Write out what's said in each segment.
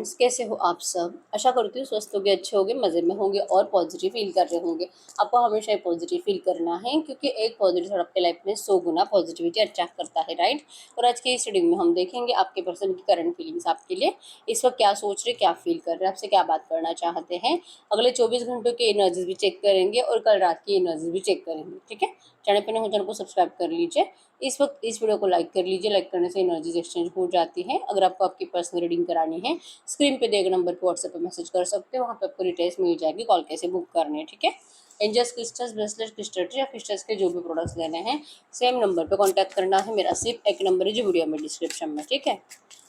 Friends, कैसे हो आप सब। आशा करती हूँ स्वस्थ होंगे, अच्छे होंगे, मज़े में होंगे और पॉजिटिव फील कर रहे होंगे। आपको हमेशा ही पॉजिटिव फील करना है, क्योंकि एक पॉजिटिव थॉट आपके लाइफ में 100 गुना पॉजिटिविटी अट्रैक्ट करता है, राइट। और आज की इस रीडिंग में हम देखेंगे आपके पर्सन की करंट फीलिंग्स आपके लिए इस वक्त क्या सोच रहे, क्या फील कर रहे हैं, आपसे क्या बात करना चाहते हैं। अगले 24 घंटों की एनर्जीज भी चेक करेंगे और कल रात की एनर्जीज भी चेक करेंगे, ठीक है। चैनल पर नए हो, चैनल को सब्सक्राइब कर लीजिए। इस वक्त इस वीडियो को लाइक कर लीजिए। लाइक करने से एनर्जीज एक्सचेंज हो जाती है। अगर आपको आपकी पर्सनल रीडिंग करानी है, स्क्रीन पे दिए गए नंबर पर व्हाट्सएप पे मैसेज कर सकते हो। वहाँ पे आपको डिटेल्स मिल जाएगी, कॉल कैसे बुक करनी है, ठीक है। एंजल्स, क्रिस्टल्स, ब्रेसलेट, क्रिस्टल या क्रिस्टल्स के जो भी प्रोडक्ट्स लेने हैं, सेम नंबर पे कांटेक्ट करना है। मेरा सिर्फ एक नंबर है जो वीडियो में डिस्क्रिप्शन में, ठीक है।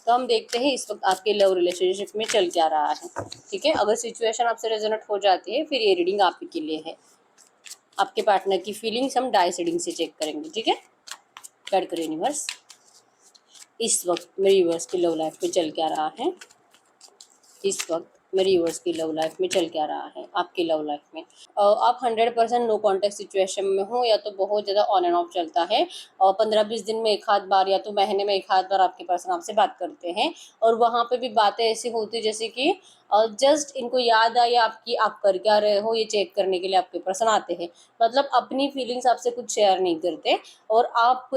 तो हम देखते हैं इस वक्त आपके लव रिलेशनशिप में चल क्या रहा है, ठीक है। अगर सिचुएशन आपसे रेजोनेट हो जाती है, फिर ये रीडिंग आप ही के लिए है। आपके पार्टनर की फीलिंग्स हम डाइस रीडिंग से चेक करेंगे, ठीक है। गाइड करो यूनिवर्स, इस वक्त मेरी यूनिवर्स की लव लाइफ में चल क्या रहा है। इस वक्त मेरी यूनिवर्स की लव लाइफ में चल क्या रहा है आपकी लव लाइफ में। आप 100% नो कॉन्टेक्ट सिचुएशन में हो, या तो बहुत ज़्यादा ऑन एंड ऑफ चलता है और 15-20 दिन में एक आध बार या तो महीने में एक आध बार आपके पर्सन आपसे बात करते हैं। और वहाँ पे भी बातें ऐसी होती जैसे कि जस्ट इनको याद आई आपकी, आप कर क्या रहे हो ये चेक करने के लिए आपके पर्सन आते हैं। मतलब अपनी फीलिंग्स आपसे कुछ शेयर नहीं करते और आप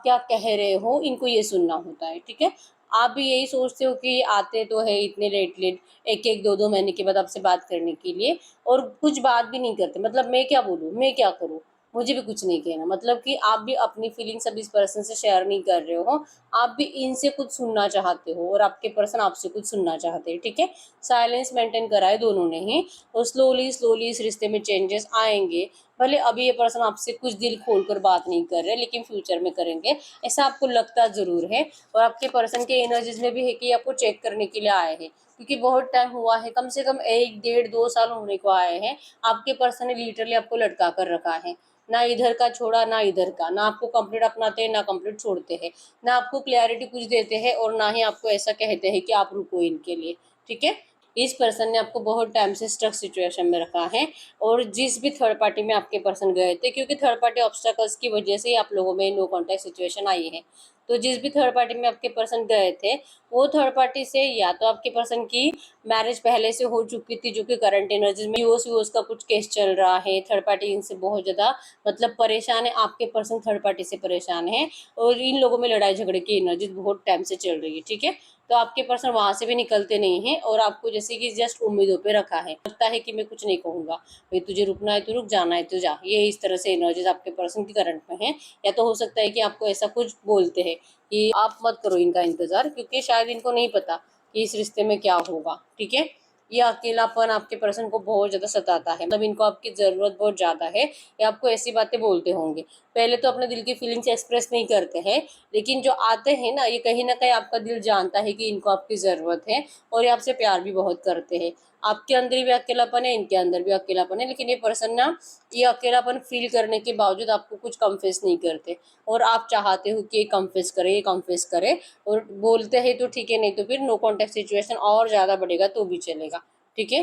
क्या कह रहे हो इनको ये सुनना होता है, ठीक है। आप भी यही सोचते हो कि आते तो है इतने लेट एक एक दो दो महीने के बाद आपसे बात करने के लिए, और कुछ बात भी नहीं करते। मतलब मैं क्या बोलूँ, मैं क्या करूँ, मुझे भी कुछ नहीं कहना। मतलब कि आप भी अपनी फीलिंग्स अब इस पर्सन से शेयर नहीं कर रहे हो, आप भी इनसे कुछ सुनना चाहते हो और आपके पर्सन आपसे कुछ सुनना चाहते हैं, ठीक है। साइलेंस मेंटेन करा है दोनों ने ही, और स्लोली स्लोली इस रिश्ते में चेंजेस आएंगे। भले अभी ये पर्सन आपसे कुछ दिल खोलकर बात नहीं कर रहे, लेकिन फ्यूचर में करेंगे, ऐसा आपको लगता जरूर है। और आपके पर्सन के एनर्जीज में भी है कि आपको चेक करने के लिए आए हैं, क्योंकि बहुत टाइम हुआ है, कम से कम 1, 1.5, 2 साल होने को आए हैं। आपके पर्सन ने लिटरली आपको लटका कर रखा है, ना इधर का छोड़ा ना इधर का, ना आपको कंप्लीट अपनाते हैं ना कंप्लीट छोड़ते हैं, ना आपको क्लैरिटी कुछ देते हैं और ना ही आपको ऐसा कहते हैं कि आप रुको इनके लिए, ठीक है। इस पर्सन ने आपको बहुत टाइम से स्ट्रक सिचुएशन में रखा है। और जिस भी थर्ड पार्टी में आपके पर्सन गए थे, क्योंकि थर्ड पार्टी ऑब्स्टेकल्स की वजह से ही आप लोगों में नो कॉन्टैक्ट सिचुएशन आई है, तो जिस भी थर्ड पार्टी में आपके पर्सन गए थे, वो थर्ड पार्टी से या तो आपके पर्सन की मैरिज पहले से हो चुकी थी, जो कि करंट एनर्जी में यूएस का कुछ केस चल रहा है। थर्ड पार्टी इनसे बहुत ज़्यादा मतलब परेशान है, आपके पर्सन थर्ड पार्टी से परेशान है, और इन लोगों में लड़ाई झगड़े की एनर्जी बहुत टाइम से चल रही है, ठीक है। तो आपके पर्सन वहां से भी निकलते नहीं हैं और आपको जैसे कि जस्ट उम्मीदों पे रखा है, लगता है कि मैं कुछ नहीं कहूंगा, भाई तुझे रुकना है तो रुक, जाना है तो जा। ये इस तरह से एनर्जीज आपके पर्सन की करंट में है। या तो हो सकता है कि आपको ऐसा कुछ बोलते हैं कि आप मत करो इनका इंतजार, क्योंकि शायद इनको नहीं पता कि इस रिश्ते में क्या होगा, ठीक है। ये अकेलापन आपके पर्सन को बहुत ज्यादा सताता है, मतलब इनको आपकी जरूरत बहुत ज्यादा है। ये आपको ऐसी बातें बोलते होंगे, पहले तो अपने दिल की फीलिंग्स एक्सप्रेस नहीं करते हैं, लेकिन जो आते हैं ना, ये कहीं ना कहीं आपका दिल जानता है कि इनको आपकी ज़रूरत है, और ये आपसे प्यार भी बहुत करते हैं। आपके अंदर भी अकेलापन है, इनके अंदर भी अकेलापन है, लेकिन ये पर्सन ना ये अकेलापन फील करने के बावजूद आपको कुछ कन्फेस नहीं करते, और आप चाहते हो कि ये कन्फेस करे, ये कन्फेस करे, और बोलते हैं तो ठीक है, नहीं तो फिर नो कॉन्टेक्ट सिचुएशन और ज़्यादा बढ़ेगा तो भी चलेगा, ठीक है।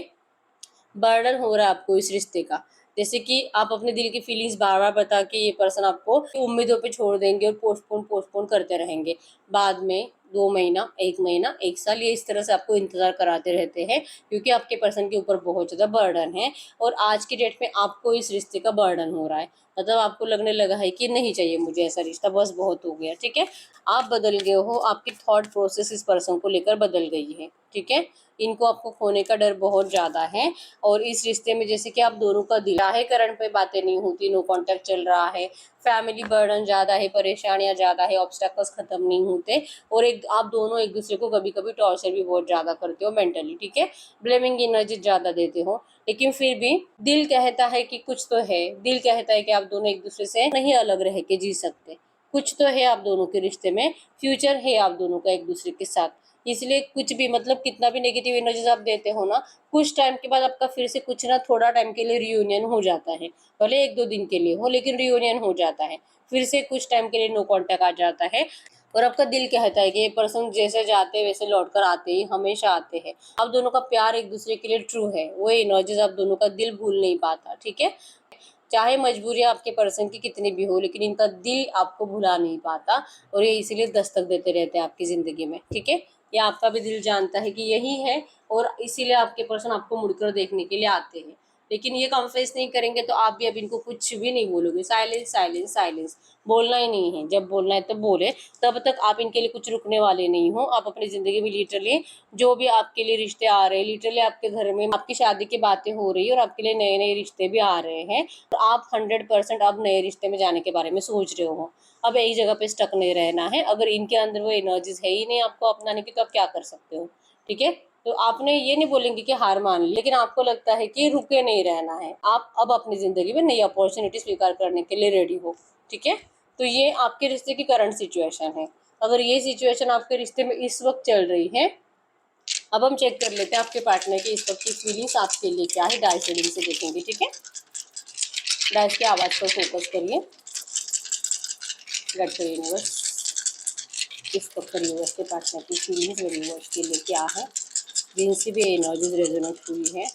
बर्डन हो रहा है आपको इस रिश्ते का, जैसे कि आप अपने दिल की फीलिंग्स बार बार बता के ये पर्सन आपको उम्मीदों पे छोड़ देंगे और पोस्टपोन पोस्टपोन करते रहेंगे। बाद में 2 महीना, 1 महीना, 1 साल, ये इस तरह से आपको इंतजार कराते रहते हैं, क्योंकि आपके पर्सन के ऊपर बहुत ज़्यादा बर्डन है। और आज की डेट में आपको इस रिश्ते का बर्डन हो रहा है, मतलब आपको लगने लगा है कि नहीं चाहिए मुझे ऐसा रिश्ता, बस बहुत हो गया, ठीक है। आप बदल गए हो, आपकी थॉट प्रोसेस इस पर्सन को लेकर बदल गई है, ठीक है। इनको आपको खोने का डर बहुत ज़्यादा है। और इस रिश्ते में जैसे कि आप दोनों का दिल है, करंट पे बातें नहीं होती, नो कांटेक्ट चल रहा है, फैमिली बर्डन ज़्यादा है, परेशानियां ज़्यादा है, ऑब्स्टेकल्स खत्म नहीं होते, और एक आप दोनों एक दूसरे को कभी कभी टॉर्चर भी बहुत ज़्यादा करते हो मेंटली, ठीक है। ब्लेमिंग एनर्जी ज़्यादा देते हो, लेकिन फिर भी दिल कहता है कि कुछ तो है, दिल कहता है कि आप दोनों एक दूसरे से नहीं अलग रह के जी सकते, कुछ तो है आप दोनों के रिश्ते में, फ्यूचर है आप दोनों का एक दूसरे के साथ। इसलिए कुछ भी मतलब कितना भी नेगेटिव एनर्जीज आप देते हो ना, कुछ टाइम के बाद आपका फिर से कुछ ना थोड़ा टाइम के लिए रियूनियन हो जाता है, भले 1-2 दिन के लिए हो, लेकिन रियूनियन हो जाता है, फिर से कुछ टाइम के लिए नो कांटेक्ट आ जाता है। और आपका दिल कहता है कि ये पर्सन जैसे जाते वैसे लौट कर आते ही हमेशा आते हैं। आप दोनों का प्यार एक दूसरे के लिए ट्रू है, वो एनर्जीज आप दोनों का दिल भूल नहीं पाता, ठीक है। चाहे मजबूरियां आपके पर्सन की कितनी भी हो, लेकिन इनका दिल आपको भुला नहीं पाता, और ये इसीलिए दस्तक देते रहते हैं आपकी जिंदगी में, ठीक है। या आपका भी दिल जानता है कि यही है, और इसीलिए आपके पर्सन आपको मुड़कर देखने के लिए आते हैं। लेकिन ये कन्फेस नहीं करेंगे तो आप भी अब इनको कुछ भी नहीं बोलोगे। साइलेंस साइलेंस साइलेंस, बोलना ही नहीं है। जब बोलना है तो बोले, तब तक आप इनके लिए कुछ रुकने वाले नहीं हो। आप अपनी ज़िंदगी में लिटरली जो भी आपके लिए रिश्ते आ रहे हैं, लिटरली आपके घर में आपकी शादी की बातें हो रही है और आपके लिए नए नए रिश्ते भी आ रहे हैं, और आप 100% अब नए रिश्ते में जाने के बारे में सोच रहे हो। अब एक जगह पे स्टक नहीं रहना है। अगर इनके अंदर वो एनर्जीज है ही नहीं आपको अपनाने की, तो आप क्या कर सकते हो? ठीक है, तो आपने ये नहीं बोलेंगे कि हार मान ली, लेकिन आपको लगता है कि रुके नहीं रहना है। आप अब अपनी जिंदगी में नई अपॉर्चुनिटी स्वीकार करने के लिए रेडी हो। ठीक है, तो ये आपके रिश्ते की करंट सिचुएशन है। अगर ये सिचुएशन आपके रिश्ते में इस वक्त चल रही है, अब हम चेक कर लेते हैं आपके पार्टनर की इस वक्त की फीलिंग्स आपके लिए क्या है। डाइस रीडिंग से देखेंगे। ठीक है, डाइस की आवाज पर फोकस करिए। गट यूनिवर्स, इस वक्त यूनिवर्स के पार्टनर की फीलिंग्स यूनिवर्स के लिए क्या है, जिनसे भी एनर्जीज रेजोनेट हुई है,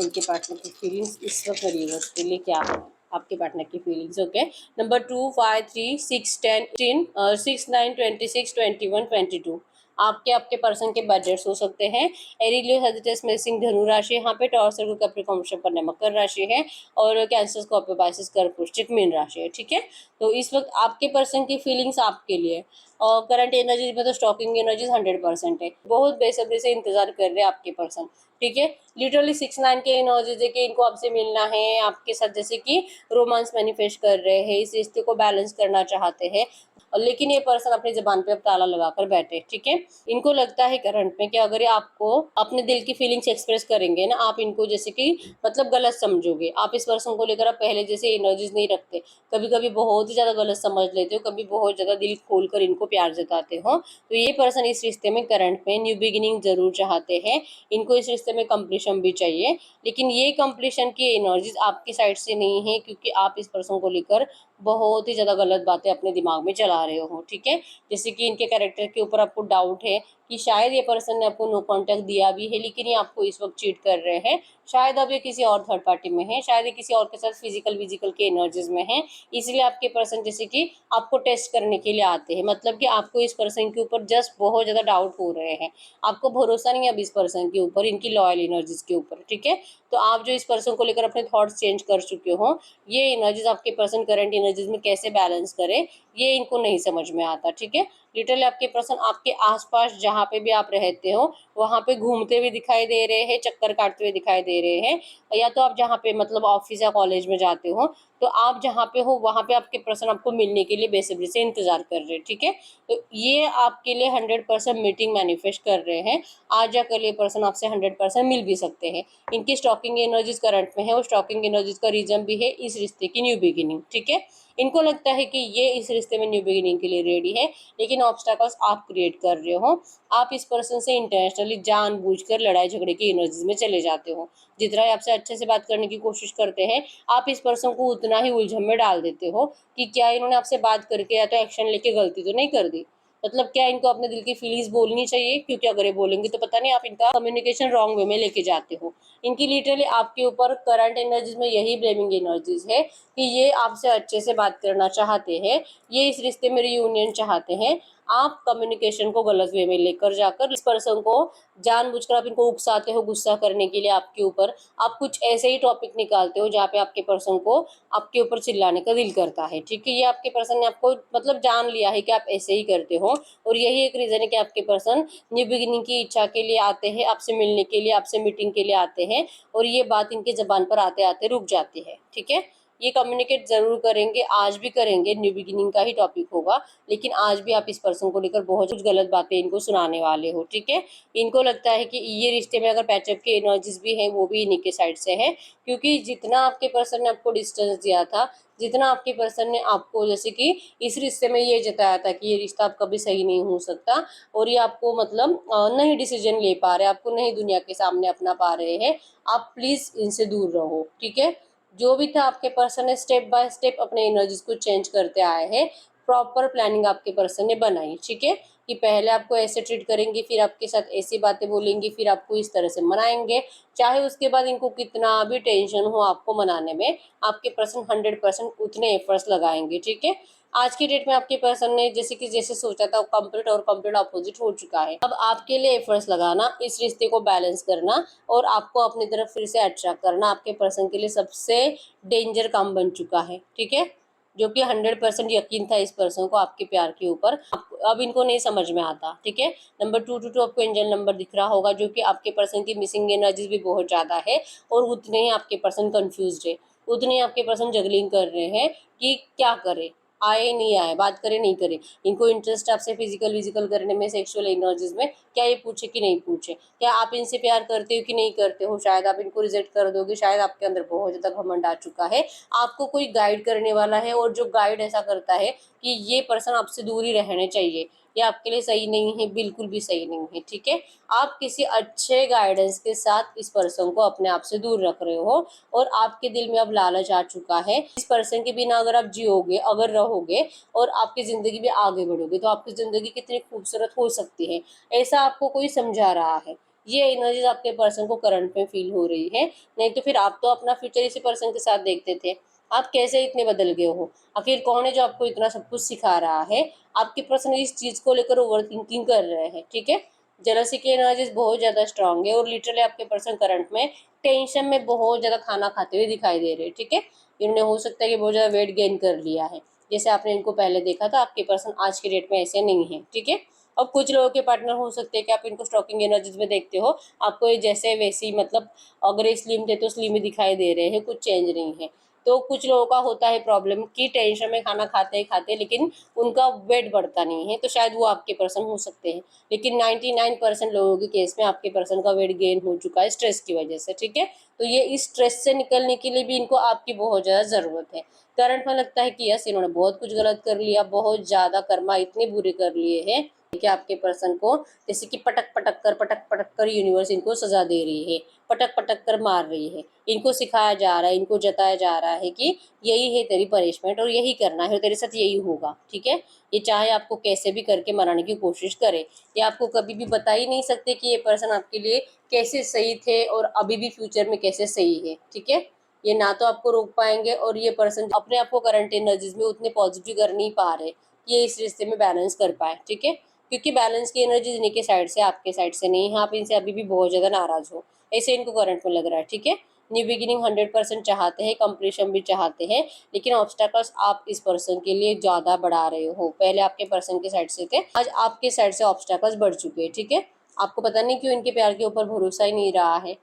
इनके पार्टनर की फीलिंग्स इस वक्त यूनिवर्स के लिए क्या है, आपके पार्टनर की फीलिंग्स। ओके, नंबर 2, 5, 3, 6, 10, 18, 6, 9, 26, 21, 22 आपके आपके पर्सन के बजट्स हो सकते हैं। एरिलियो हेजिटेस मेसिंग धनु राशि यहाँ पे, टॉरस सर्कल कैप्रिकॉर्न पर मकर राशि है, और कैंसर स्कॉर्पियो पाइसेस कर्क वृश्चिक मीन राशि है। ठीक है, तो इस वक्त आपके पर्सन की फीलिंग्स आपके लिए, और करंट एनर्जी में तो स्टॉकिंग एनर्जीज 100% है। बहुत बेसब्री से इंतजार कर रहे हैं आपके पर्सन। ठीक है, लिटरली 6-9 के एनर्जीज है कि इनको आपसे मिलना है, आपके साथ जैसे कि रोमांस मैनिफेस्ट कर रहे हैं, इस रिश्ते को बैलेंस करना चाहते हैं, और लेकिन ये पर्सन अपनी जबान पे अब ताला लगाकर बैठे। ठीक है, इनको लगता है करंट में कि अगर ये आपको अपने दिल की फीलिंग्स एक्सप्रेस करेंगे ना, आप इनको जैसे कि मतलब गलत समझोगे। आप इस पर्सन को लेकर अब पहले जैसे एनर्जीज नहीं रखते, कभी कभी बहुत ही ज्यादा गलत समझ लेते हो, कभी बहुत ज्यादा दिल खोलकर इनको प्यार जताते हो। तो ये पर्सन इस रिश्ते में करंट में न्यू बिगिनिंग जरूर चाहते हैं। इनको इस रिश्ते में कंप्लीशन भी चाहिए, लेकिन ये कंप्लीशन की एनर्जीज आपकी साइड से नहीं है, क्योंकि आप इस पर्सन को लेकर बहुत ही ज़्यादा गलत बातें अपने दिमाग में चला रहे हो। ठीक है, जैसे कि इनके कैरेक्टर के ऊपर आपको डाउट है कि शायद ये पर्सन ने आपको नो कॉन्टैक्ट दिया भी है, लेकिन ये आपको इस वक्त चीट कर रहे हैं। शायद अब ये किसी और थर्ड पार्टी में है, शायद ये किसी और के साथ फिजिकल के एनर्जीज में है। इसलिए आपके पर्सन जैसे कि आपको टेस्ट करने के लिए आते हैं, मतलब कि आपको इस पर्सन के ऊपर जस्ट बहुत ज़्यादा डाउट हो रहे हैं। आपको भरोसा नहीं है अब इस पर्सन के ऊपर, इनकी लॉयल एनर्जीज के ऊपर। ठीक है, तो आप जो इस पर्सन को लेकर अपने थॉट्स चेंज कर चुके हो, ये एनर्जीज आपके पर्सन करंट एनर्जीज में कैसे बैलेंस करे, ये इनको नहीं समझ में आता। ठीक है, लिटरली आपके पर्सन आपके आसपास जहाँ पे भी आप रहते हो वहाँ पे घूमते हुए दिखाई दे रहे हैं, चक्कर काटते हुए दिखाई दे रहे हैं, या तो आप जहाँ पे मतलब ऑफिस या कॉलेज में जाते हो, तो आप जहाँ पे हो वहाँ पे आपके पर्सन आपको मिलने के लिए बेसब्री से इंतजार कर रहे हैं। ठीक है, तो ये आपके लिए 100% मीटिंग मैनिफेस्ट कर रहे हैं। आज या कल ये पर्सन आपसे 100% मिल भी सकते हैं। इनकी स्टॉकिंग एनर्जीज करंट में है, और स्टॉकिंग एनर्जीज का रीजन भी है इस रिश्ते की न्यू बिगिनिंग। ठीक है, इनको लगता है कि ये इस रिश्ते में न्यू बिगिनिंग के लिए रेडी है, लेकिन ऑब्स्टैकल्स आप क्रिएट कर रहे हो। आप इस पर्सन से इंटेंशनली जानबूझकर लड़ाई झगड़े की एनर्जीज में चले जाते हो। जितना ही आपसे अच्छे से बात करने की कोशिश करते हैं, आप इस पर्सन को उतना ही उलझन में डाल देते हो कि क्या इन्होंने आपसे बात करके या तो एक्शन लेके गलती तो नहीं कर दी। मतलब क्या इनको अपने दिल की फीलिंग्स बोलनी चाहिए, क्योंकि अगर ये बोलेंगे तो पता नहीं आप इनका कम्युनिकेशन रॉन्ग वे में लेके जाते हो। इनकी लिटरली आपके ऊपर करंट एनर्जीज में यही ब्लेमिंग एनर्जीज है कि ये आपसे अच्छे से बात करना चाहते हैं, ये इस रिश्ते में रियूनियन चाहते हैं। आप कम्युनिकेशन को गलत वे में लेकर जाकर इस पर्सन को जानबूझकर आप इनको उकसाते हो गुस्सा करने के लिए आपके ऊपर। आप कुछ ऐसे ही टॉपिक निकालते हो जहाँ पे आपके पर्सन को आपके ऊपर चिल्लाने का दिल करता है। ठीक है, ये आपके पर्सन ने आपको मतलब जान लिया है कि आप ऐसे ही करते हो, और यही एक रीजन है कि आपके पर्सन न्यू बिगिनिंग की इच्छा के लिए आते हैं, आपसे मिलने के लिए, आपसे मीटिंग के लिए आते हैं, और ये बात इनके जबान पर आते आते रुक जाती है। ठीक है, ये कम्युनिकेट जरूर करेंगे, आज भी करेंगे, न्यू बिगिनिंग का ही टॉपिक होगा, लेकिन आज भी आप इस पर्सन को लेकर बहुत कुछ गलत बातें इनको सुनाने वाले हो। ठीक है, इनको लगता है कि ये रिश्ते में अगर पैचअप की एनर्जीज भी है वो भी इन्हीं के साइड से है, क्योंकि जितना आपके पर्सन ने आपको डिस्टेंस दिया था, जितना आपके पर्सन ने आपको जैसे कि इस रिश्ते में ये जताया था कि ये रिश्ता आप कभी सही नहीं हो सकता, और ये आपको मतलब नहीं डिसीजन ले पा रहे, आपको नहीं दुनिया के सामने अपना पा रहे हैं, आप प्लीज इनसे दूर रहो। ठीक है, जो भी था आपके पर्सन ने स्टेप बाय स्टेप अपने एनर्जीज को चेंज करते आए हैं, प्रॉपर प्लानिंग आपके पर्सन ने बनाई। ठीक है, कि पहले आपको ऐसे ट्रीट करेंगे, फिर आपके साथ ऐसी बातें बोलेंगे, फिर आपको इस तरह से मनाएंगे, चाहे उसके बाद इनको कितना भी टेंशन हो आपको मनाने में, आपके पर्सन 100% उतने एफर्ट्स लगाएंगे। ठीक है, आज की डेट में आपके पर्सन ने जैसे सोचा था कंप्लीट और कंप्लीट अपोजिट हो चुका है। अब आपके लिए एफर्ट्स लगाना, इस रिश्ते को बैलेंस करना और आपको अपनी तरफ फिर से अट्रैक्ट करना आपके पर्सन के लिए सबसे डेंजर काम बन चुका है। ठीक है, जो कि 100% यकीन था इस पर्सन को आपके प्यार के ऊपर, अब इनको नहीं समझ में आता। ठीक है, नंबर 222 आपको एंजल नंबर दिख रहा होगा, जो कि आपके पर्सन की मिसिंग एनर्जीज भी बहुत ज़्यादा है और उतने ही आपके पर्सन कंफ्यूज है, उतने ही आपके पर्सन जगलिंग कर रहे हैं कि क्या करे, आए नहीं आए, बात करे नहीं करे, इनको इंटरेस्ट आपसे फिजिकल विजिकल करने में, सेक्सुअल एनर्जीज में, क्या ये पूछे कि नहीं पूछे, क्या आप इनसे प्यार करते हो कि नहीं करते हो, शायद आप इनको रिजेक्ट कर दोगे, शायद आपके अंदर बहुत ज़्यादा घमंड आ चुका है, आपको कोई गाइड करने वाला है और जो गाइड ऐसा करता है कि ये पर्सन आपसे दूर ही रहने चाहिए, ये आपके लिए सही नहीं है, बिल्कुल भी सही नहीं है। ठीक है, आप किसी अच्छे गाइडेंस के साथ इस पर्सन को अपने आप से दूर रख रहे हो और आपके दिल में अब लालच आ चुका है, इस पर्सन के बिना अगर आप जियोगे, अगर रहोगे और आपकी ज़िंदगी भी आगे बढ़ोगे तो आपकी ज़िंदगी कितनी खूबसूरत हो सकती है, ऐसा आपको कोई समझा रहा है। ये एनर्जीज आपके पर्सन को करंट में फील हो रही है, नहीं तो फिर आप तो अपना फ्यूचर इसी पर्सन के साथ देखते थे, आप कैसे इतने बदल गए हो, आखिर कौन है जो आपको इतना सब कुछ सिखा रहा है। आपके पर्सन इस चीज़ को लेकर ओवर थिंकिंग कर रहे हैं। ठीक है, जेलसी की एनर्जीज बहुत ज़्यादा स्ट्रांग है और लिटरली आपके पर्सन करंट में टेंशन में बहुत ज़्यादा खाना खाते हुए दिखाई दे रहे हैं। ठीक है, इन्होंने हो सकता है कि बहुत ज़्यादा वेट गेन कर लिया है, जैसे आपने इनको पहले देखा था, आपके पर्सन आज की डेट में ऐसे नहीं है। ठीक है, अब कुछ लोगों के पार्टनर हो सकते हैं कि आप इनको स्टॉकिंग एनर्जीज में देखते हो, आपको ये जैसे वैसी, मतलब अगर स्लिम थे तो स्लिम ही दिखाई दे रहे हैं, कुछ चेंज नहीं है। तो कुछ लोगों का होता है प्रॉब्लम कि टेंशन में खाना खाते ही खाते लेकिन उनका वेट बढ़ता नहीं है, तो शायद वो आपके पर्सन हो सकते हैं, लेकिन 99% लोगों के केस में आपके पर्सन का वेट गेन हो चुका है स्ट्रेस की वजह से। ठीक है, तो ये इस स्ट्रेस से निकलने के लिए भी इनको आपकी बहुत ज़्यादा ज़रूरत है। करंट में लगता है कि यस, इन्होंने बहुत कुछ गलत कर लिया, बहुत ज़्यादा कर्मा इतने बुरे कर लिए हैं कि आपके पर्सन को जैसे कि पटक पटक कर यूनिवर्स इनको सजा दे रही है, पटक पटक कर मार रही है, इनको सिखाया जा रहा है, इनको जताया जा रहा है कि यही है तेरी पनिशमेंट और यही करना है और तेरे साथ यही होगा। ठीक है, ये चाहे आपको कैसे भी करके मनाने की कोशिश करे, ये आपको कभी भी बता ही नहीं सकते कि ये पर्सन आपके लिए कैसे सही थे और अभी भी फ्यूचर में कैसे सही है। ठीक है, ये ना तो आपको रोक पाएंगे और ये पर्सन अपने आप को करंट एनर्जीज में उतने पॉजिटिव कर नहीं पा रहे कि ये इस रिश्ते में बैलेंस कर पाए। ठीक है, क्योंकि बैलेंस की एनर्जी इनके साइड से, आपके साइड से नहीं है, आप इनसे अभी भी बहुत ज़्यादा नाराज हो, ऐसे इनको करंट में लग रहा है। ठीक है, न्यू बिगिनिंग 100% चाहते हैं, कंप्लीशन भी चाहते हैं, लेकिन ऑब्स्टेकल्स आप इस पर्सन के लिए ज़्यादा बढ़ा रहे हो। पहले आपके पर्सन के साइड से थे, आज आपके साइड से ऑब्स्टेकल्स बढ़ चुके हैं। ठीक है, आपको पता नहीं क्यों इनके प्यार के ऊपर भरोसा ही नहीं रहा है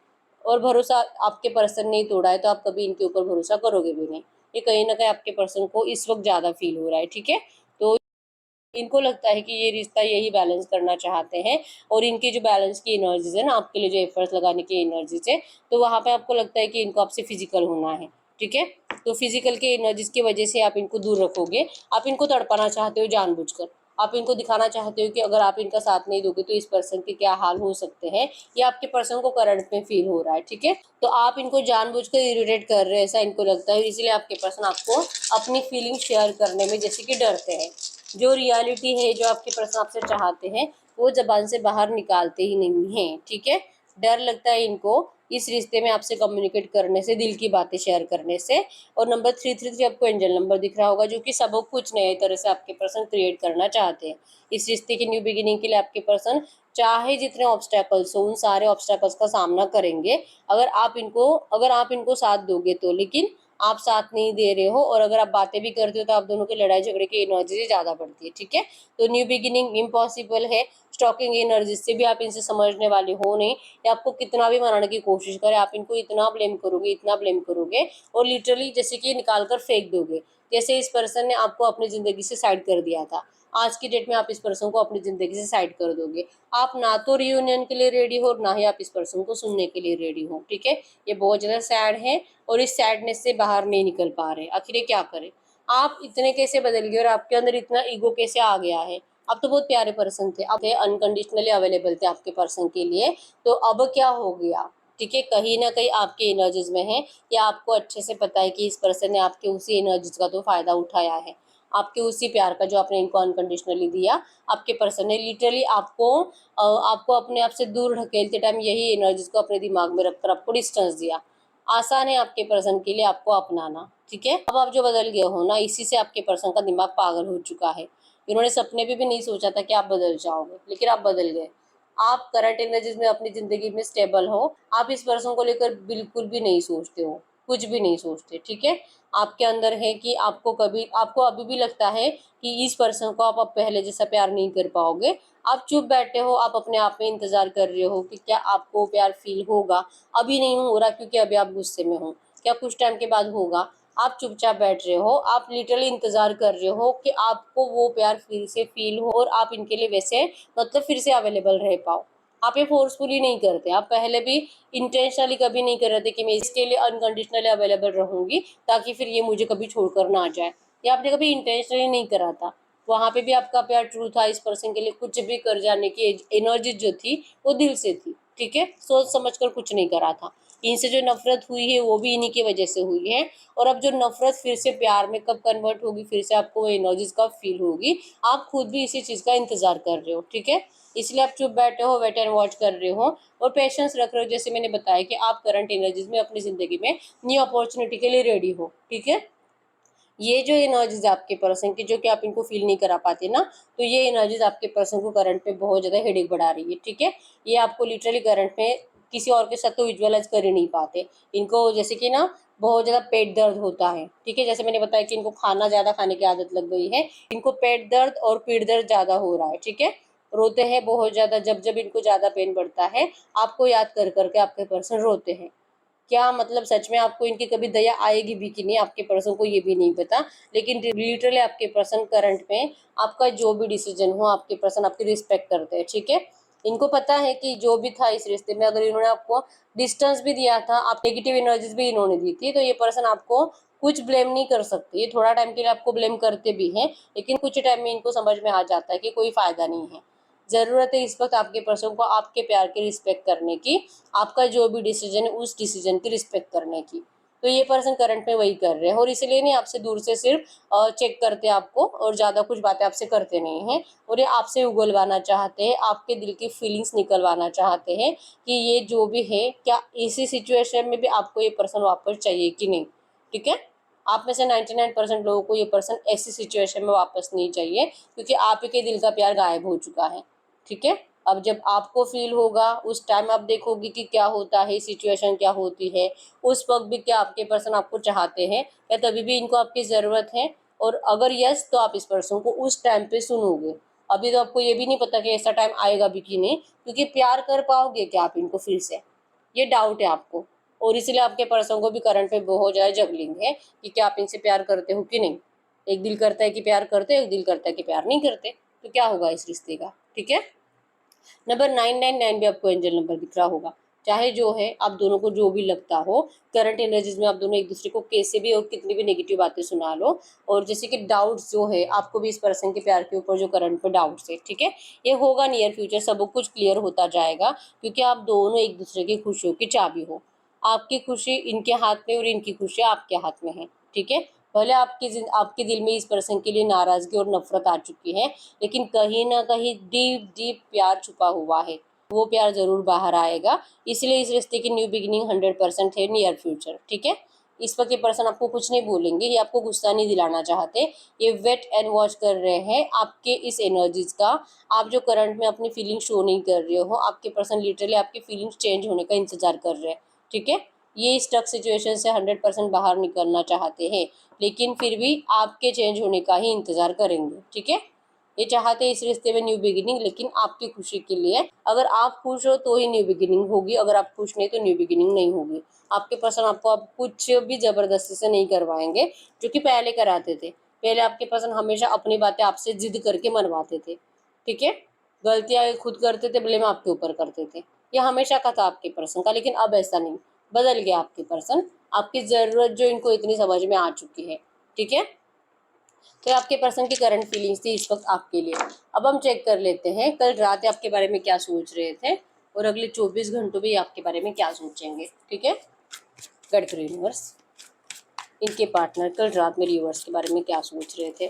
और भरोसा आपके पर्सन ने ही तोड़ा है, तो आप कभी इनके ऊपर भरोसा करोगे भी नहीं। ये कहीं ना कहीं आपके पर्सन को इस वक्त ज़्यादा फील हो रहा है। ठीक है, तो इनको लगता है कि ये रिश्ता यही बैलेंस करना चाहते हैं और इनकी जो बैलेंस की एनर्जीज है ना, आपके लिए जो एफर्ट्स लगाने की एनर्जीज है, तो वहाँ पे आपको लगता है कि इनको आपसे फिजिकल होना है। ठीक है, तो फिजिकल के एनर्जीज की वजह से आप इनको दूर रखोगे, आप इनको तड़पाना चाहते हो जानबूझकर, आप इनको दिखाना चाहते हो कि अगर आप इनका साथ नहीं दोगे तो इस पर्सन के क्या हाल हो सकते हैं, ये आपके पर्सन को करंट में फील हो रहा है। ठीक है, तो आप इनको जानबूझकर इरिटेट कर रहे हैं, ऐसा इनको लगता है, इसलिए आपके पर्सन आपको अपनी फीलिंग शेयर करने में जैसे कि डरते हैं। जो रियलिटी है, जो आपके पर्सन आपसे चाहते हैं, वो जबान से बाहर निकालते ही नहीं हैं। ठीक है, डर लगता है इनको इस रिश्ते में आपसे कम्युनिकेट करने से, दिल की बातें शेयर करने से। और नंबर 333 आपको एंजल नंबर दिख रहा होगा, जो कि सब कुछ नए तरह से आपके पर्सन क्रिएट करना चाहते हैं। इस रिश्ते की न्यू बिगिनिंग के लिए आपके पर्सन चाहे जितने ऑब्स्टेकल्स हो, उन सारे ऑब्स्टेकल्स का सामना करेंगे, अगर आप इनको साथ दोगे तो। लेकिन आप साथ नहीं दे रहे हो और अगर आप बातें भी करते हो तो आप दोनों की लड़ाई झगड़े की एनर्जी ज़्यादा बढ़ती है। ठीक है, तो न्यू बिगिनिंग इम्पॉसिबल है, स्टॉकिंग एनर्जी से भी आप इनसे समझने वाले हो नहीं। ये आपको कितना भी मनाने की कोशिश करे, आप इनको इतना ब्लेम करोगे, इतना ब्लेम करोगे और लिटरली जैसे कि निकाल कर फेंक दोगे, जैसे इस पर्सन ने आपको अपनी ज़िंदगी से साइड कर दिया था, आज की डेट में आप इस पर्सन को अपनी ज़िंदगी से साइड कर दोगे। आप ना तो रियूनियन के लिए रेडी हो, ना ही आप इस पर्सन को सुनने के लिए रेडी हो। ठीक है, ये बहुत ज़्यादा सैड है और इस सैडनेस से बाहर नहीं निकल पा रहे, आखिर ये क्या करें। आप इतने कैसे बदल गए और आपके अंदर इतना ईगो कैसे आ गया है। आप तो बहुत प्यारे पर्सन थे, आप अनकंडीशनली अवेलेबल थे आपके पर्सन के लिए, तो अब क्या हो गया। ठीक है, कहीं ना कहीं आपके एनर्जीज में है, या आपको अच्छे से पता है कि इस पर्सन ने आपके उसी एनर्जीज का तो फायदा उठाया है, आपके उसी प्यार का जो आपने इनको अनकंडीशनली दिया। आपके पर्सन ने लिटरली आपको अपने आप से दूर ढकेलते टाइम यही एनर्जीज को अपने दिमाग में रखकर आपको डिस्टेंस दिया। आसान है आपके पर्सन के लिए आपको अपनाना, ठीक है। अब आप जो बदल गए हो ना, इसी से आपके पर्सन का दिमाग पागल हो चुका है। इन्होंने सपने भी नहीं सोचा था कि आप बदल जाओगे, लेकिन आप बदल गए। आप करंट एनर्जीज में अपनी जिंदगी में स्टेबल हो। आप इस पर्सन को लेकर बिल्कुल भी नहीं सोचते हो, कुछ भी नहीं सोचते, ठीक है। आपके अंदर है कि आपको अभी भी लगता है कि इस पर्सन को आप अब पहले जैसा प्यार नहीं कर पाओगे। आप चुप बैठे हो, आप अपने आप में इंतजार कर रहे हो कि क्या आपको प्यार फील होगा। अभी नहीं हो रहा क्योंकि अभी आप गुस्से में हो, क्या कुछ टाइम के बाद होगा। आप चुपचाप बैठ रहे हो, आप लिटरली इंतजार कर रहे हो कि आपको वो प्यार फिर से फील हो और आप इनके लिए वैसे मतलब फिर से अवेलेबल रह पाओ। आप ये फोर्सफुली नहीं करते, आप पहले भी इंटेंशनली कभी नहीं कर रहे थे कि मैं इसके लिए अनकंडीशनली अवेलेबल रहूंगी ताकि फिर ये मुझे कभी छोड़कर ना जाए। ये आपने कभी इंटेंशनली नहीं करा था। वहां पे भी आपका प्यार ट्रू था। इस पर्सन के लिए कुछ भी कर जाने की एनर्जी जो थी वो दिल से थी, ठीक है। सोच समझ कर कुछ नहीं करा था। इनसे जो नफरत हुई है वो भी इन्हीं की वजह से हुई है। और अब जो नफरत फिर से प्यार में कब कन्वर्ट होगी, फिर से आपको वो एनर्जीज कब फील होगी, आप खुद भी इसी चीज का इंतजार कर रहे हो, ठीक है। इसलिए आप चुप बैठे हो, वेट एंड वॉच कर रहे हो और पेशेंस रख रहे हो। जैसे मैंने बताया कि आप करंट एनर्जीज में अपनी जिंदगी में न्यू अपॉर्चुनिटी के लिए रेडी हो, ठीक है। ये जो एनर्जीज आपके पर्सन की जो कि आप इनको फील नहीं करा पाते ना, तो ये एनर्जीज आपके पर्सन को करंट पे बहुत ज्यादा हेडेक बढ़ा रही है, ठीक है। ये आपको लिटरली करंट में किसी और के साथ तो विजुअलाइज कर ही नहीं पाते। इनको जैसे कि ना बहुत ज्यादा पेट दर्द होता है, ठीक है। जैसे मैंने बताया कि इनको खाना ज्यादा खाने की आदत लग गई है। इनको पेट दर्द और पीठ दर्द ज्यादा हो रहा है, ठीक है। रोते हैं बहुत ज्यादा, जब जब इनको ज्यादा पेन बढ़ता है आपको याद कर करके आपके पर्सन रोते हैं। क्या मतलब सच में आपको इनकी कभी दया आएगी भी कि नहीं, आपके पर्सन को ये भी नहीं पता। लेकिन लिटरली आपके पर्सन करंट में आपका जो भी डिसीजन हो, आपके पर्सन आपकी रिस्पेक्ट करते हैं, ठीक है। इनको पता है कि जो भी था इस रिश्ते में, अगर इन्होंने आपको डिस्टेंस भी दिया था, आप नेगेटिव एनर्जीज भी इन्होंने दी थी, तो ये पर्सन आपको कुछ ब्लेम नहीं कर सकते। ये थोड़ा टाइम के लिए आपको ब्लेम करते भी हैं, लेकिन कुछ टाइम में इनको समझ में आ जाता है कि कोई फायदा नहीं है। जरूरत है इस वक्त आपके पर्सन को आपके प्यार की रिस्पेक्ट करने की, आपका जो भी डिसीजन है उस डिसीजन की रिस्पेक्ट करने की। तो ये पर्सन करंट में वही कर रहे हैं और इसलिए नहीं आपसे दूर से सिर्फ चेक करते आपको और ज्यादा कुछ बातें आपसे करते नहीं हैं। और ये आपसे उगलवाना चाहते हैं, आपके दिल की फीलिंग्स निकलवाना चाहते हैं कि ये जो भी है, क्या इसी सिचुएशन में भी आपको ये पर्सन वापस चाहिए कि नहीं, ठीक है। आप में से 99% लोगों को ये पर्सन ऐसी सिचुएशन में वापस नहीं चाहिए क्योंकि आप ही के दिल का प्यार गायब हो चुका है, ठीक है। अब जब आपको फील होगा उस टाइम आप देखोगे कि क्या होता है, सिचुएशन क्या होती है। उस वक्त भी क्या आपके पर्सन आपको चाहते हैं, या तभी भी इनको आपकी ज़रूरत है। और अगर यस, तो आप इस पर्सन को उस टाइम पे सुनोगे। अभी तो आपको ये भी नहीं पता कि ऐसा टाइम आएगा भी कि नहीं, क्योंकि प्यार कर पाओगे क्या आप इनको फिर से, ये डाउट है आपको। और इसलिए आपके पर्सन को भी करंट में बहुत ज़्यादा जगलिंग है कि क्या आप इनसे प्यार करते हो कि नहीं। एक दिल करता है कि प्यार करते, एक दिल करता है कि प्यार नहीं करते। तो क्या होगा इस रिश्ते का, ठीक है। नंबर 999 भी आपको एंजल नंबर दिख रहा होगा। चाहे जो है आप दोनों को जो भी लगता हो, करंट एनर्जीज में आप दोनों एक दूसरे को कैसे भी और कितनी भी नेगेटिव बातें सुना लो। और जैसे कि डाउट्स जो है आपको भी इस पर्सन के प्यार के ऊपर जो करंट पे डाउट्स है, ठीक है। ये होगा नियर फ्यूचर सब कुछ क्लियर होता जाएगा क्योंकि आप दोनों एक दूसरे की खुशियों की चाबी हो। आपकी खुशी इनके हाथ में और इनकी खुशी आपके हाथ में है, ठीक है। भले आपके दिल में इस पर्सन के लिए नाराजगी और नफरत आ चुकी है, लेकिन कहीं ना कहीं डीप डीप प्यार छुपा हुआ है। वो प्यार जरूर बाहर आएगा। इसलिए इस रिश्ते की न्यू बिगिनिंग 100% है नियर फ्यूचर, ठीक है। इस वक्त ये पर्सन आपको कुछ नहीं बोलेंगे, ये आपको गुस्सा नहीं दिलाना चाहते। ये वेट एंड वॉच कर रहे हैं आपके इस एनर्जीज का। आप जो करंट में अपनी फीलिंग शो नहीं कर रहे हो, आपके पर्सन लिटरली आपकी फीलिंग्स चेंज होने का इंतजार कर रहे हैं, ठीक है। ये स्टक सिचुएशन से 100% बाहर निकलना चाहते हैं, लेकिन फिर भी आपके चेंज होने का ही इंतजार करेंगे, ठीक है। ये चाहते हैं इस रिश्ते में न्यू बिगिनिंग, लेकिन आपकी खुशी के लिए। अगर आप खुश हो तो ही न्यू बिगिनिंग होगी, अगर आप खुश नहीं तो न्यू बिगिनिंग नहीं होगी। आपके पर्सन आपको अब कुछ भी जबरदस्ती से नहीं करवाएंगे, जो कि पहले कराते थे। पहले आपके पर्सन हमेशा अपनी बातें आपसे जिद करके मनवाते थे, ठीक है। गलतियां खुद करते थे, ब्लेम आपके ऊपर करते थे। ये हमेशा का था आपके पर्सन का, लेकिन अब ऐसा नहीं, बदल गया आपके पर्सन। आपकी जरूरत जो इनको इतनी समझ में आ चुकी है, ठीक है। तो आपके पर्सन की करंट फीलिंग्स थी इस वक्त आपके लिए। अब हम चेक कर लेते हैं कल रात आपके बारे में क्या सोच रहे थे और अगले 24 घंटों में आपके बारे में क्या सोचेंगे, ठीक है। गड यूनिवर्स, इनके पार्टनर कल रात में यूनिवर्स के बारे में क्या सोच रहे थे।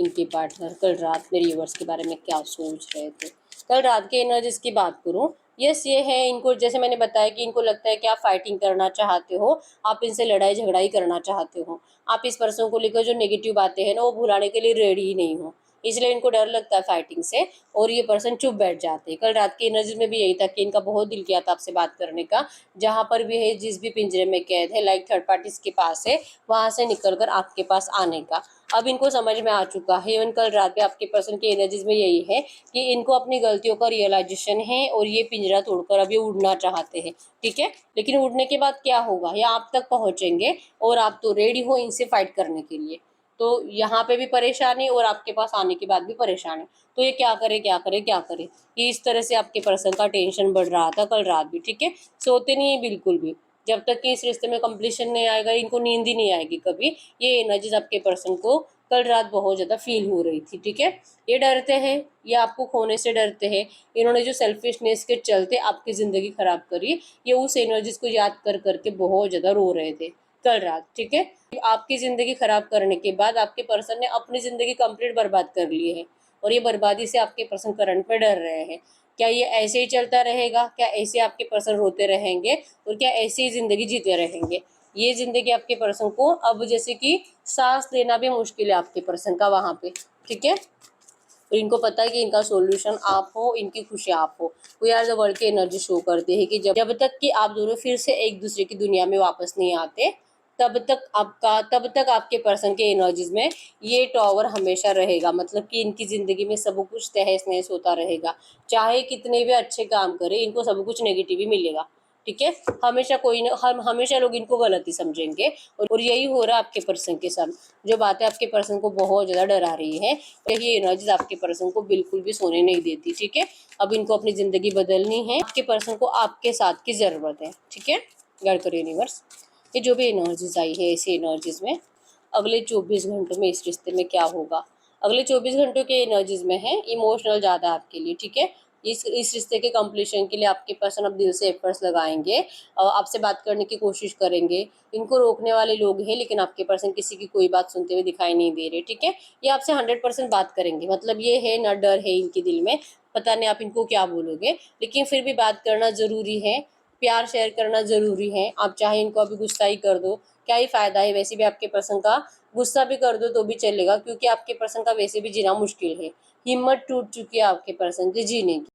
इनके पार्टनर कल रात मेरे व्यूअर्स के बारे में क्या सोच रहे थे। कल रात के एनर्जीज की बात करूं, यस ये है, इनको जैसे मैंने बताया कि इनको लगता है कि आप फाइटिंग करना चाहते हो, आप इनसे लड़ाई झगड़ा ही करना चाहते हो, आप इस पर्सन को लेकर जो नेगेटिव बातें हैं ना वो भुलाने के लिए रेडी ही नहीं हो, इसलिए इनको डर लगता है फाइटिंग से और ये पर्सन चुप बैठ जाते हैं। कल रात की एनर्जी में भी यही था कि इनका बहुत दिल किया था आपसे बात करने का, जहां पर भी है, जिस भी पिंजरे में कैद है, लाइक थर्ड पार्टीज के पास है, वहां से निकलकर आपके पास आने का। अब इनको समझ में आ चुका है, इवन कल रात में आपके पर्सन की एनर्जीज में यही है कि इनको अपनी गलतियों का रियलाइजेशन है और ये पिंजरा तोड़कर अब ये उड़ना चाहते हैं। ठीक है, लेकिन उड़ने के बाद क्या होगा, या आप तक पहुंचेंगे और आप तो रेडी हो इनसे फाइट करने के लिए, तो यहाँ पे भी परेशानी और आपके पास आने के बाद भी परेशानी। तो ये क्या करे क्या करे क्या करे, ये इस तरह से आपके पर्सन का टेंशन बढ़ रहा था कल रात भी। ठीक है, सोते नहीं है बिल्कुल भी, जब तक कि इस रिश्ते में कंप्लीशन नहीं आएगा इनको नींद ही नहीं आएगी कभी। ये एनर्जीज आपके पर्सन को कल रात बहुत ज़्यादा फील हो रही थी। ठीक है, ये डरते हैं, ये आपको खोने से डरते हैं। इन्होंने जो सेल्फिशनेस के चलते आपकी ज़िंदगी खराब करी, ये उस एनर्जीज को याद कर करके बहुत ज़्यादा रो रहे थे कल रात। ठीक है, आपकी ज़िंदगी खराब करने के बाद आपके पर्सन ने अपनी ज़िंदगी कंप्लीट बर्बाद कर ली है और ये बर्बादी से आपके पर्सन करंट पे डर रहे हैं। क्या ये ऐसे ही चलता रहेगा, क्या ऐसे आपके पर्सन रोते रहेंगे और क्या ऐसे ही ज़िंदगी जीते रहेंगे? ये ज़िंदगी आपके पर्सन को अब जैसे कि सांस लेना भी मुश्किल है आपके पर्सन का वहाँ पे। ठीक है, तो इनको पता है कि इनका सॉल्यूशन आप हो, इनकी खुशी आप हो। वी आर द वर्ल्ड की एनर्जी शो करते हैं कि जब तक कि आप दोनों फिर से एक दूसरे की दुनिया में वापस नहीं आते, तब तक आपके पर्सन के एनर्जीज में ये टॉवर हमेशा रहेगा। मतलब कि इनकी ज़िंदगी में सब कुछ तहस नहस होता रहेगा, चाहे कितने भी अच्छे काम करें इनको सब कुछ नेगेटिव ही मिलेगा। ठीक है, हमेशा कोई न हम हमेशा लोग इनको गलत ही समझेंगे और यही हो रहा है आपके पर्सन के साथ। जो बातें आपके पर्सन को बहुत ज़्यादा डरा रही है, ये एनर्जीज आपके पर्सन को बिल्कुल भी सोने नहीं देती। ठीक है, अब इनको अपनी ज़िंदगी बदलनी है, आपके पर्सन को आपके साथ की ज़रूरत है। ठीक है, गाइड करो यूनिवर्स, ये जो भी एनर्जीज आई है ऐसी एनर्जीज में अगले 24 घंटों में इस रिश्ते में क्या होगा। अगले 24 घंटों के एनर्जीज में है इमोशनल ज़्यादा आपके लिए। ठीक है, इस रिश्ते के कंप्लीशन के लिए आपके पर्सन अब दिल से एफर्ट्स लगाएंगे, आपसे बात करने की कोशिश करेंगे। इनको रोकने वाले लोग हैं लेकिन आपके पर्सन किसी की कोई बात सुनते हुए दिखाई नहीं दे रहे। ठीक है, ये आपसे 100% बात करेंगे, मतलब ये है ना, डर है इनके दिल में, पता नहीं आप इनको क्या बोलोगे, लेकिन फिर भी बात करना ज़रूरी है, प्यार शेयर करना ज़रूरी है। आप चाहे इनको अभी गुस्सा ही कर दो, क्या ही फ़ायदा है, वैसे भी आपके पर्सन का गुस्सा भी कर दो तो भी चलेगा, क्योंकि आपके पर्सन का वैसे भी जीना मुश्किल है, हिम्मत टूट चुकी है आपके पर्सन की जीने की।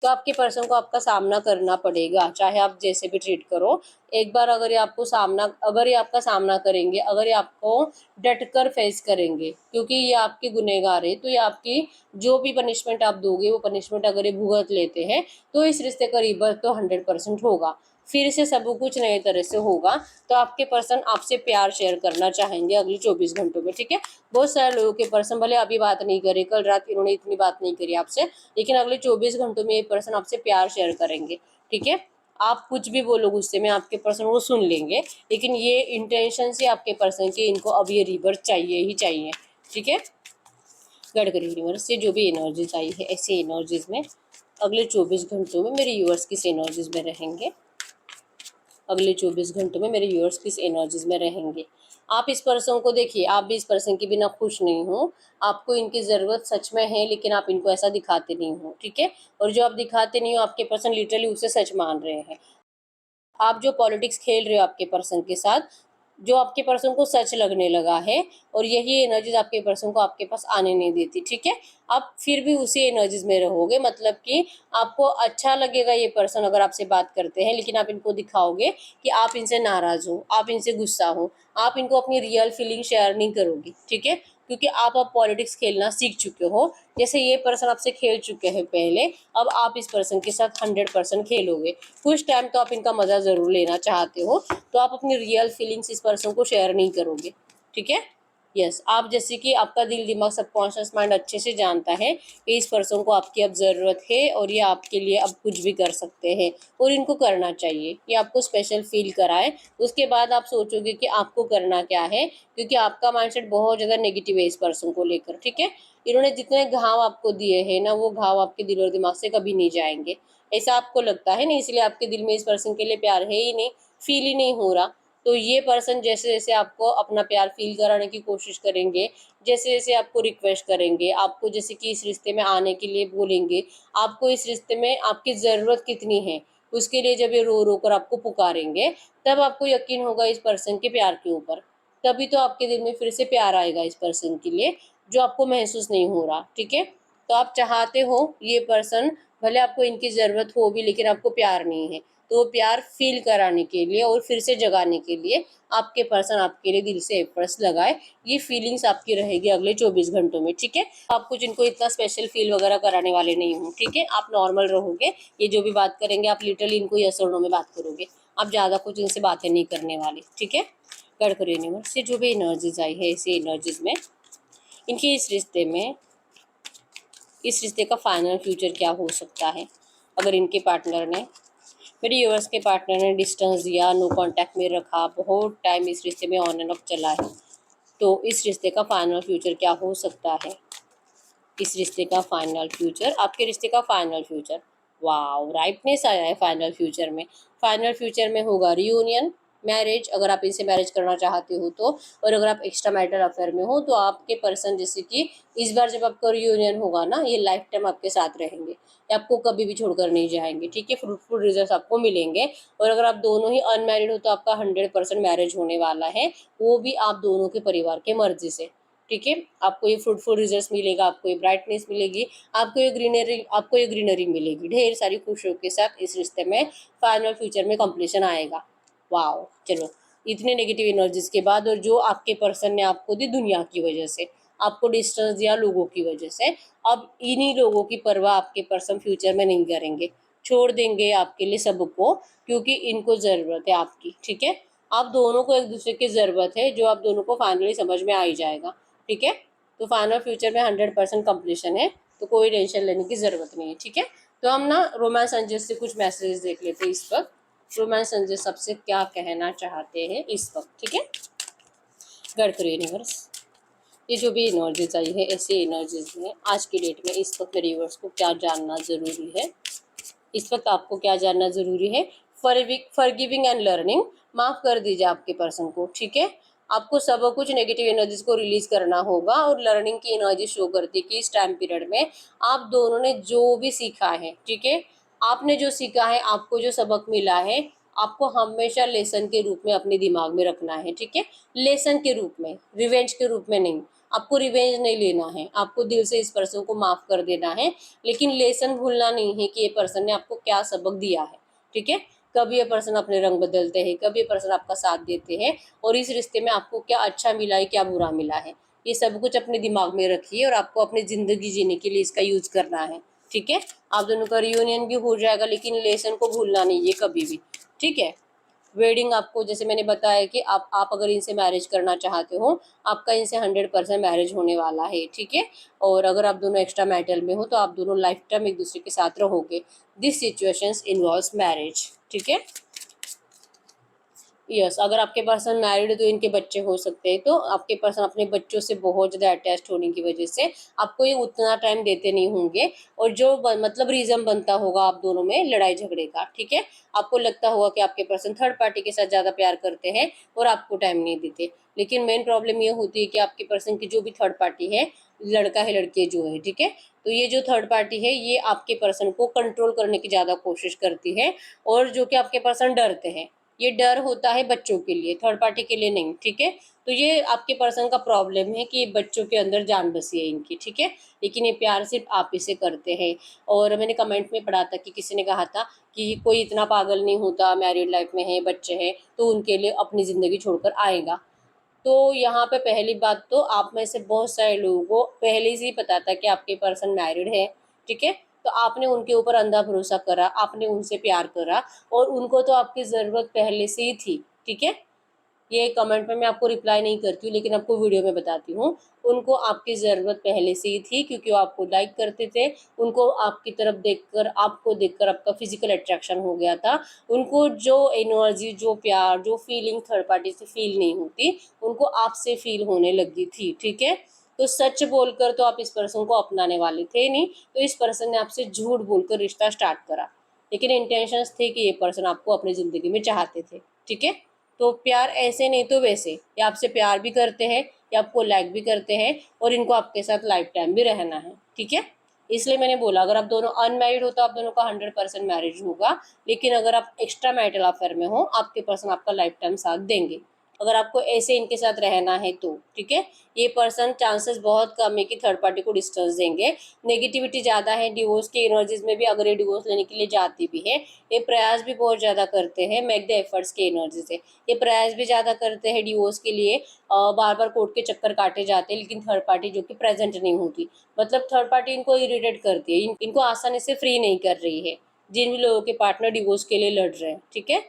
तो आपके पर्सन को आपका सामना करना पड़ेगा, चाहे आप जैसे भी ट्रीट करो। एक बार अगर ये आपका सामना करेंगे, अगर ये आपको डट कर फेस करेंगे, क्योंकि ये आपके गुनहगार है, तो ये आपकी जो भी पनिशमेंट आप दोगे वो पनिशमेंट अगर ये भुगत लेते हैं तो इस रिश्ते का रीबर्थ तो 100% होगा, फिर से सब कुछ नए तरह से होगा। तो आपके पर्सन आपसे प्यार शेयर करना चाहेंगे अगले 24 घंटों में। ठीक है, बहुत सारे लोगों के पर्सन भले अभी बात नहीं करे, कल रात इन्होंने इतनी बात नहीं करी आपसे, लेकिन अगले 24 घंटों में ये पर्सन आपसे प्यार शेयर करेंगे। ठीक है, आप कुछ भी बोलो गुस्से में, आपके पर्सन वो सुन लेंगे, लेकिन ये इंटेंशन से आपके पर्सन के इनको अब ये रिवर्स चाहिए ही चाहिए। ठीक है, गड़करी यूनिवर्स से जो भी एनर्जीज आई है ऐसी एनर्जीज में अगले 24 घंटों में मेरे यूवर्स किस एनर्जीज में रहेंगे, अगले 24 घंटों में मेरे व्यूअर्स किस एनर्जीज में रहेंगे। आप इस पर्सन को देखिए, आप भी इस पर्सन के बिना खुश नहीं हो, आपको इनकी ज़रूरत सच में है, लेकिन आप इनको ऐसा दिखाते नहीं हो। ठीक है, और जो आप दिखाते नहीं हो आपके पर्सन लिटरली उसे सच मान रहे हैं। आप जो पॉलिटिक्स खेल रहे हो आपके पर्सन के साथ, जो आपके पर्सन को सच लगने लगा है, और यही एनर्जीज आपके पर्सन को आपके पास आने नहीं देती। ठीक है, आप फिर भी उसी एनर्जीज में रहोगे, मतलब कि आपको अच्छा लगेगा ये पर्सन अगर आपसे बात करते हैं, लेकिन आप इनको दिखाओगे कि आप इनसे नाराज़ हो, आप इनसे गुस्सा हो, आप इनको अपनी रियल फीलिंग शेयर नहीं करोगे। ठीक है, क्योंकि आप अब पॉलिटिक्स खेलना सीख चुके हो, जैसे ये पर्सन आपसे खेल चुके हैं पहले, अब आप इस पर्सन के साथ 100% खेलोगे। कुछ टाइम तो आप इनका मज़ा ज़रूर लेना चाहते हो, तो आप अपनी रियल फीलिंग्स इस पर्सन को शेयर नहीं करोगे। ठीक है, यस, आप जैसे कि आपका दिल दिमाग सबकॉन्शियस माइंड अच्छे से जानता है कि इस पर्सन को आपकी अब ज़रूरत है और ये आपके लिए अब कुछ भी कर सकते हैं और इनको करना चाहिए, ये आपको स्पेशल फील कराए। उसके बाद आप सोचोगे कि आपको करना क्या है, क्योंकि आपका माइंडसेट बहुत ज़्यादा नेगेटिव है इस पर्सन को लेकर। ठीक है, इन्होंने जितने घाव आपको दिए हैं ना, वो घाव आपके दिल और दिमाग से कभी नहीं जाएंगे, ऐसा आपको लगता है ना, इसलिए आपके दिल में इस पर्सन के लिए प्यार है ही नहीं, फील ही नहीं हो रहा। तो ये पर्सन जैसे जैसे आपको अपना प्यार फील कराने की कोशिश करेंगे, जैसे जैसे आपको रिक्वेस्ट करेंगे, आपको जैसे कि इस रिश्ते में आने के लिए बोलेंगे, आपको इस रिश्ते में आपकी ज़रूरत कितनी है उसके लिए जब ये रो रो कर आपको पुकारेंगे, तब आपको यकीन होगा इस पर्सन के प्यार के ऊपर। तभी तो आपके दिल में फिर से प्यार आएगा इस पर्सन के लिए, जो आपको महसूस नहीं हो रहा। ठीक है, तो आप चाहते हो ये पर्सन, भले आपको इनकी ज़रूरत हो भी लेकिन आपको प्यार नहीं है, तो वो प्यार फील कराने के लिए और फिर से जगाने के लिए आपके पर्सन आपके लिए दिल से एफर्ट्स लगाए। ये फीलिंग्स आपकी रहेगी अगले 24 घंटों में। ठीक है, आप कुछ इनको इतना स्पेशल फील वगैरह कराने वाले नहीं हो। ठीक है, आप नॉर्मल रहोगे, ये जो भी बात करेंगे आप लिटरली इनको यस और नो में बात करोगे, आप ज़्यादा कुछ इनसे बातें नहीं करने वाले। ठीक है, गढ़कर यूनिवर्स से जो भी एनर्जीज आई है, इसी एनर्जीज में इनके इस रिश्ते का फाइनल फ्यूचर क्या हो सकता है। अगर इनके पार्टनर ने, मेरे व्यूअर्स के पार्टनर ने डिस्टेंस दिया, नो कांटेक्ट में रखा, बहुत टाइम इस रिश्ते में ऑन एंड ऑफ चला है, तो इस रिश्ते का फाइनल फ्यूचर क्या हो सकता है। इस रिश्ते का फाइनल फ्यूचर, आपके रिश्ते का फाइनल फ्यूचर, वाओ, राइटनेस आया है फाइनल फ्यूचर में। फाइनल फ्यूचर में होगा रियूनियन, मैरिज, अगर आप इनसे मैरिज करना चाहते हो तो। और अगर आप एक्स्ट्रा मैरिटल अफेयर में हो तो आपके पर्सन, जैसे कि इस बार जब आपका रियूनियन होगा ना, ये लाइफ टाइम आपके साथ रहेंगे, ये आपको कभी भी छोड़कर नहीं जाएंगे। ठीक है, फ्रूटफुल रिजल्ट आपको मिलेंगे। और अगर आप दोनों ही अनमैरिड हो तो आपका 100% मैरिज होने वाला है, वो भी आप दोनों के परिवार के मर्जी से। ठीक है, आपको ये फ्रूटफुल रिजल्ट मिलेगा, आपको ये ब्राइटनेस मिलेगी, आपको ये ग्रीनरी मिलेगी, ढेर सारी खुशियों के साथ इस रिश्ते में फाइनल फ्यूचर में कंप्लीशन आएगा। वाओ, चलो, इतने नेगेटिव एनर्जीज के बाद, और जो आपके पर्सन ने आपको दी दुनिया की वजह से, आपको डिस्टेंस दिया लोगों की वजह से, अब इन्हीं लोगों की परवाह आपके पर्सन फ्यूचर में नहीं करेंगे, छोड़ देंगे आपके लिए सबको, क्योंकि इनको ज़रूरत है आपकी। ठीक है, आप दोनों को एक दूसरे की ज़रूरत है, जो आप दोनों को फाइनली समझ में आ ही जाएगा। ठीक है, तो फाइनल फ्यूचर में 100% कंप्लीशन है, तो कोई टेंशन लेने की ज़रूरत नहीं है। ठीक है, तो हम ना रोमांस एंजल से कुछ मैसेजेस देख लेते हैं इस वक्त। रोमांस एंजल सबसे क्या कहना चाहते हैं इस वक्त। ठीक है, गढ़कर यूनिवर्स, ये जो भी एनर्जीज आई है, ऐसी एनर्जीज में आज की डेट में इस वक्त मेरे व्यूअर्स को क्या जानना ज़रूरी है। इस वक्त आपको क्या जानना ज़रूरी है। फॉरगिविंग एंड लर्निंग, माफ़ कर दीजिए आपके पर्सन को। ठीक है, आपको सब कुछ नेगेटिव एनर्जीज को रिलीज करना होगा, और लर्निंग की एनर्जी शो करती है कि इस टाइम पीरियड में आप दोनों ने जो भी सीखा है, ठीक है, आपने जो सीखा है, आपको जो सबक मिला है, आपको हमेशा लेसन के रूप में अपने दिमाग में रखना है। ठीक है, लेसन के रूप में, रिवेंज के रूप में नहीं। आपको रिवेंज नहीं लेना है, आपको दिल से इस पर्सन को माफ़ कर देना है, लेकिन लेसन भूलना नहीं है कि ये पर्सन ने आपको क्या सबक दिया है। ठीक है, कभी ये पर्सन अपने रंग बदलते हैं, कभी ये पर्सन आपका साथ देते हैं, और इस रिश्ते में आपको क्या अच्छा मिला है, क्या बुरा मिला है, ये सब कुछ अपने दिमाग में रखिए, और आपको अपनी ज़िंदगी जीने के लिए इसका यूज करना है। ठीक है, आप दोनों का रियूनियन भी हो जाएगा, लेकिन लेसन को भूलना नहीं है कभी भी। ठीक है, वेडिंग, आपको जैसे मैंने बताया कि आप अगर इनसे मैरिज करना चाहते हो, आपका इनसे 100% मैरिज होने वाला है। ठीक है, और अगर आप दोनों एक्स्ट्रा मैरिटल में हो तो आप दोनों लाइफ टाइम एक दूसरे के साथ रहोगे। This situations involves marriage. ठीक है, यस, अगर आपके पर्सन मैरिड है तो इनके बच्चे हो सकते हैं, तो आपके पर्सन अपने बच्चों से बहुत ज़्यादा अटैच्ड होने की वजह से आपको ये उतना टाइम देते नहीं होंगे, और जो मतलब रीज़न बनता होगा आप दोनों में लड़ाई झगड़े का। ठीक है, आपको लगता होगा कि आपके पर्सन थर्ड पार्टी के साथ ज़्यादा प्यार करते हैं और आपको टाइम नहीं देते, लेकिन मेन प्रॉब्लम ये होती है कि आपके पर्सन की जो भी थर्ड पार्टी है, लड़का है लड़की जो है, ठीक है, तो ये जो थर्ड पार्टी है ये आपके पर्सन को कंट्रोल करने की ज़्यादा कोशिश करती है, और जो कि आपके पर्सन डरते हैं। ये डर होता है बच्चों के लिए, थर्ड पार्टी के लिए नहीं। ठीक है, तो ये आपके पर्सन का प्रॉब्लम है कि बच्चों के अंदर जान बसी है इनकी। ठीक है, लेकिन ये प्यार सिर्फ आप ही से करते हैं। और मैंने कमेंट में पढ़ा था कि किसी ने कहा था कि कोई इतना पागल नहीं होता, मैरिड लाइफ में है, बच्चे हैं, तो उनके लिए अपनी ज़िंदगी छोड़कर आएगा। तो यहाँ पे पहली बात तो आप में से बहुत सारे लोगों को पहले से ही पता था कि आपके पर्सन मैरिड है। ठीक है, तो आपने उनके ऊपर अंधा भरोसा करा, आपने उनसे प्यार करा, और उनको तो आपकी ज़रूरत पहले से ही थी। ठीक है, ये कमेंट में मैं आपको रिप्लाई नहीं करती हूँ, लेकिन आपको वीडियो में बताती हूँ। उनको आपकी ज़रूरत पहले से ही थी, क्योंकि वो आपको लाइक करते थे, उनको आपकी तरफ देखकर, आपको देखकर आपका फिजिकल अट्रैक्शन हो गया था। उनको जो एनर्जी, जो प्यार, जो फीलिंग थर्ड पार्टी से फील नहीं होती, उनको आपसे फील होने लगी थी। ठीक है, तो सच बोलकर तो आप इस पर्सन को अपनाने वाले थे नहीं, तो इस पर्सन ने आपसे झूठ बोलकर रिश्ता स्टार्ट करा, लेकिन इंटेंशंस थे कि ये पर्सन आपको अपनी ज़िंदगी में चाहते थे। ठीक है, तो प्यार ऐसे नहीं तो वैसे, ये आपसे प्यार भी करते हैं, ये आपको लाइक भी करते हैं और इनको आपके साथ लाइफ टाइम भी रहना है, ठीक है। इसलिए मैंने बोला अगर आप दोनों अनमैरिड हो तो आप दोनों का 100% मैरिज होगा, लेकिन अगर आप एक्स्ट्रा मैरिटल अफेयर में हो आपके पर्सन आपका लाइफ टाइम साथ देंगे, अगर आपको ऐसे इनके साथ रहना है तो, ठीक है। ये पर्सन चांसेस बहुत कम है कि थर्ड पार्टी को डिस्टेंस देंगे, नेगेटिविटी ज़्यादा है डिवोर्स की एनर्जीज में भी, अगर ये डिवोर्स लेने के लिए जाती भी है, ये प्रयास भी बहुत ज़्यादा करते हैं मेक द एफर्ट्स की एनर्जी से, ये प्रयास भी ज़्यादा करते हैं डिवोर्स के लिए, बार बार कोर्ट के चक्कर काटे जाते हैं, लेकिन थर्ड पार्टी जो कि प्रेजेंट नहीं होती, मतलब थर्ड पार्टी इनको इरिटेट करती है, इनको आसानी से फ्री नहीं कर रही है जिन भी लोगों के पार्टनर डिवोर्स के लिए लड़ रहे हैं, ठीक है।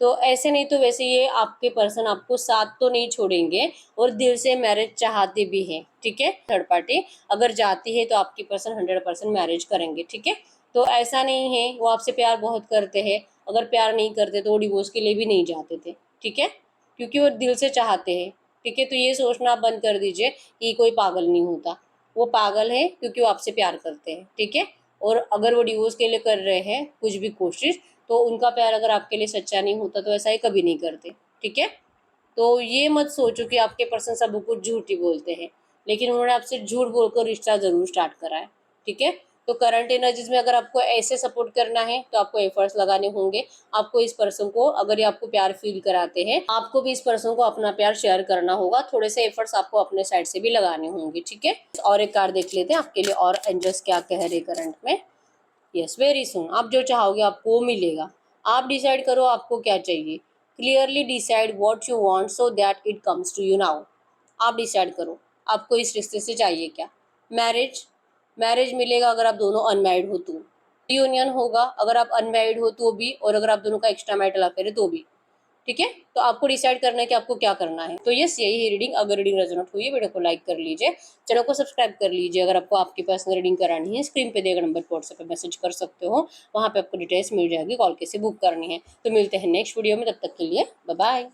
तो ऐसे नहीं तो वैसे ये आपके पर्सन आपको साथ तो नहीं छोड़ेंगे और दिल से मैरिज चाहते भी हैं, ठीक है। थर्ड पार्टी अगर जाती है तो आपकी पर्सन 100% मैरिज करेंगे, ठीक है। तो ऐसा नहीं है, वो आपसे प्यार बहुत करते हैं, अगर प्यार नहीं करते तो वो डिवोर्स के लिए भी नहीं जाते थे, ठीक है, क्योंकि वो दिल से चाहते हैं, ठीक है। तो ये सोचना बंद कर दीजिए कि कोई पागल नहीं होता, वो पागल है क्योंकि वो आपसे प्यार करते हैं, ठीक है। और अगर वो डिवोर्स के लिए कर रहे हैं कुछ भी कोशिश, तो उनका प्यार अगर आपके लिए सच्चा नहीं होता तो ऐसा ही कभी नहीं करते, ठीक है। तो ये मत सोचो कि आपके पर्सन सब कुछ झूठ ही बोलते हैं, लेकिन उन्होंने आपसे झूठ बोलकर रिश्ता जरूर स्टार्ट करा है, ठीक है। तो करंट एनर्जीज में अगर आपको ऐसे सपोर्ट करना है तो आपको एफर्ट्स लगाने होंगे, आपको इस पर्सन को, अगर ये आपको प्यार फील कराते हैं, आपको भी इस पर्सन को अपना प्यार शेयर करना होगा, थोड़े से एफर्ट्स आपको अपने साइड से भी लगाने होंगे, ठीक है। और एक कार्ड देख लेते हैं आपके लिए और एंजल्स क्या कह रहे करंट में। यस, वेरी सुन, आप जो चाहोगे आपको वो मिलेगा, आप डिसाइड करो आपको क्या चाहिए, clearly decide what you want so that it comes to you now. आप डिसाइड करो आपको इस रिश्ते से चाहिए क्या। मैरिज, मैरिज मिलेगा अगर आप दोनों अनमैरिड हो तो, यूनियन होगा अगर आप अनमैरिड हो तो भी, और अगर आप दोनों का एक्स्ट्रा मैरिटल अफेयर है तो भी, ठीक है। तो आपको डिसाइड करना है कि आपको क्या करना है। तो यस, यही है रीडिंग। अगर रीडिंग रेजोनेट हुई है वीडियो को लाइक कर लीजिए, चैनल को सब्सक्राइब कर लीजिए। अगर आपको आपकी पर्सनल रीडिंग करानी है स्क्रीन पे दिए गए नंबर पर व्हाट्सएप पे मैसेज कर सकते हो, वहाँ पे आपको डिटेल्स मिल जाएगी, कॉल कैसे बुक करनी है। तो मिलते हैं नेक्स्ट वीडियो में, तब तक के लिए बाय बाय।